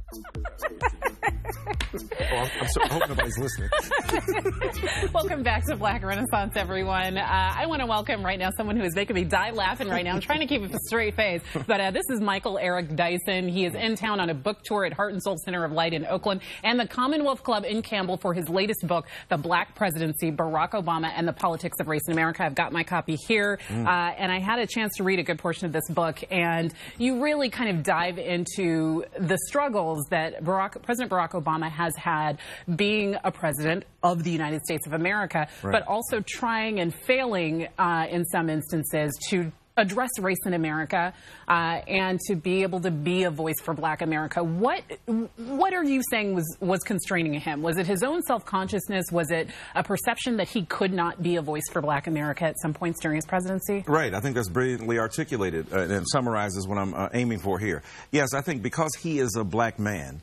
I hope nobody's listening. Welcome back to Black Renaissance, everyone. I want to welcome right now someone who is making me die laughing right now. I'm trying to keep a straight face, but this is Michael Eric Dyson. He is in town on a book tour at Heart and Soul Center of Light in Oakland and the Commonwealth Club in Campbell for his latest book, The Black Presidency, Barack Obama and the Politics of Race in America. I've got my copy here, and I had a chance to read a good portion of this book, and you really kind of dive into the struggles that President Barack Obama has had being a president of the United States of America, but also trying and failing in some instances to address race in America and to be able to be a voice for Black America. What are you saying was constraining him? Was it his own self-consciousness? Was it a perception that he could not be a voice for Black America at some points during his presidency? Right. I think that's brilliantly articulated and summarizes what I'm aiming for here. Yes, I think because he is a Black man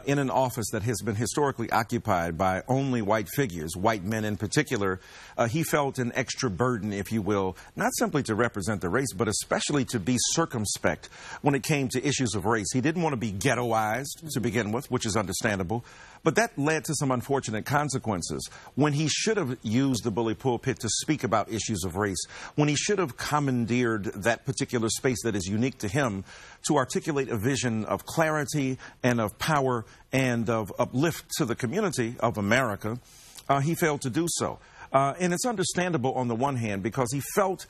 in an office that has been historically occupied by only white figures, white men in particular, he felt an extra burden, if you will, not simply to represent the race, but especially to be circumspect when it came to issues of race. He didn't want to be ghettoized to begin with, which is understandable, but that led to some unfortunate consequences. When he should have used the bully pulpit to speak about issues of race, when he should have commandeered that particular space that is unique to him to articulate a vision of clarity and of power and of uplift to the community of America, he failed to do so. And it's understandable on the one hand because he felt,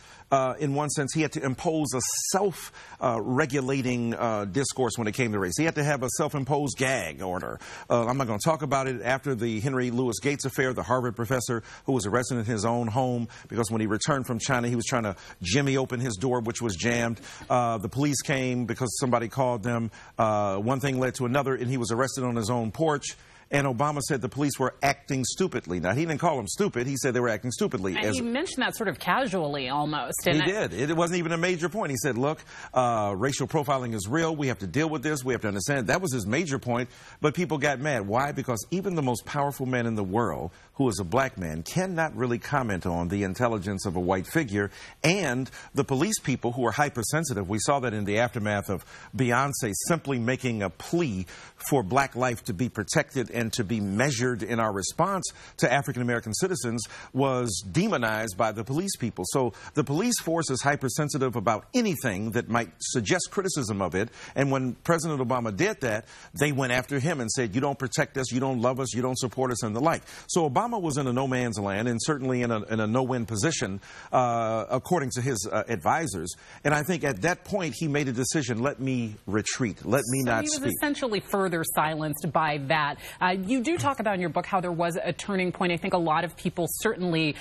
in one sense, he had to impose a self-regulating discourse when it came to race. He had to have a self-imposed gag order. I'm not going to talk about it. After the Henry Louis Gates affair, the Harvard professor who was arrested in his own home because when he returned from China, he was trying to jimmy open his door, which was jammed. The police came because somebody called them. One thing led to another, and he was arrested on his own porch. And Obama said the police were acting stupidly. Now, he didn't call them stupid. He said they were acting stupidly. And he mentioned that sort of casually almost. He did. It wasn't even a major point. He said, look, racial profiling is real. We have to deal with this. We have to understand. That was his major point. But people got mad. Why? Because even the most powerful man in the world, who is a Black man, cannot really comment on the intelligence of a white figure. And the police people who are hypersensitive, we saw that in the aftermath of Beyonce simply making a plea for Black life to be protected and to be measured in our response to African-American citizens, was demonized by the police people. So the police force is hypersensitive about anything that might suggest criticism of it. And when President Obama did that, they went after him and said, you don't protect us, you don't love us, you don't support us, and the like. So Obama was in a no man's land and certainly in a no-win position, according to his advisors. And I think at that point, he made a decision, let me retreat, let me not speak. He was essentially further silenced by that. You do talk about in your book how there was a turning point. I think a lot of people certainly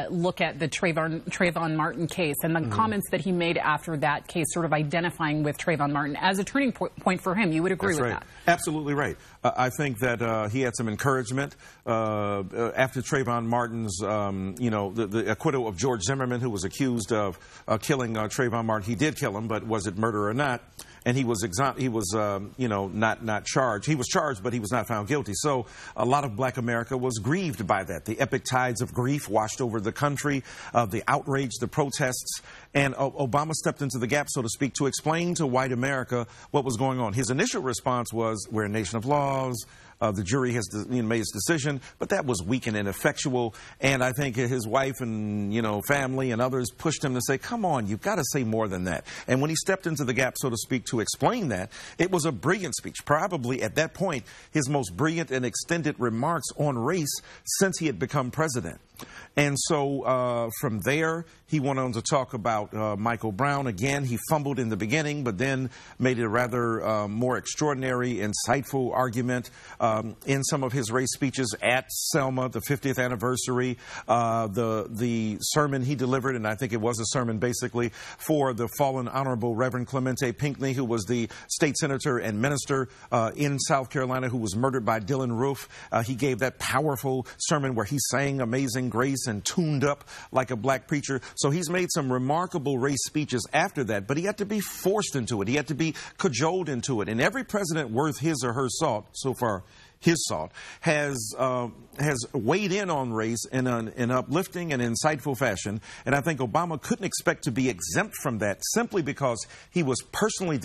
look at the Trayvon Martin case and the comments that he made after that case, sort of identifying with Trayvon Martin as a turning point for him. You would agree with that? Absolutely right. I think that he had some encouragement after Trayvon Martin's, the acquittal of George Zimmerman, who was accused of killing Trayvon Martin. He did kill him, but was it murder or not? And he was not charged. He was charged, but he was not found guilty. So a lot of Black America was grieved by that. The epic tides of grief washed over the country, the outrage, the protests. And Obama stepped into the gap, so to speak, to explain to white America what was going on. His initial response was, we're a nation of laws. The jury has made its decision, but that was weak and ineffectual. And I think his wife and, family and others pushed him to say, come on, you've got to say more than that. And when he stepped into the gap, so to speak, to explain that, it was a brilliant speech. Probably at that point, his most brilliant and extended remarks on race since he had become president. And so from there, he went on to talk about Michael Brown. Again, he fumbled in the beginning, but then made a rather more extraordinary, insightful argument in some of his race speeches at Selma, the 50th anniversary, the sermon he delivered, and I think it was a sermon basically, for the fallen Honorable Reverend Clemente Pinckney, who was the state senator and minister in South Carolina who was murdered by Dylan Roof. He gave that powerful sermon where he sang Amazing Grace and tuned up like a black preacher. So he's made some remarkable race speeches after that, but he had to be forced into it. He had to be cajoled into it. And every president worth his or her salt so far his thought, has weighed in on race in an uplifting and insightful fashion. And I think Obama couldn't expect to be exempt from that simply because he was personally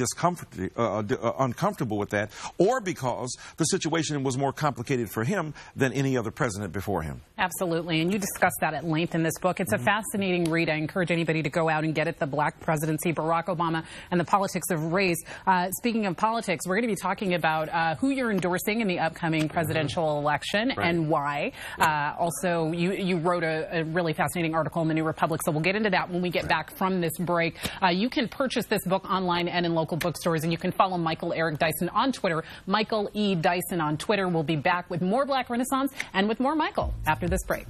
uncomfortable with that, or because the situation was more complicated for him than any other president before him. Absolutely. And you discuss that at length in this book. It's a fascinating read. I encourage anybody to go out and get it, The Black Presidency, Barack Obama and the Politics of Race. Speaking of politics, we're going to be talking about who you're endorsing in the upcoming presidential election and why. Also, you wrote a really fascinating article in the New Republic, so we'll get into that when we get back from this break. You can purchase this book online and in local bookstores, and you can follow Michael Eric Dyson on Twitter, Michael E. Dyson on Twitter. We'll be back with more Black Renaissance and with more Michael after this break.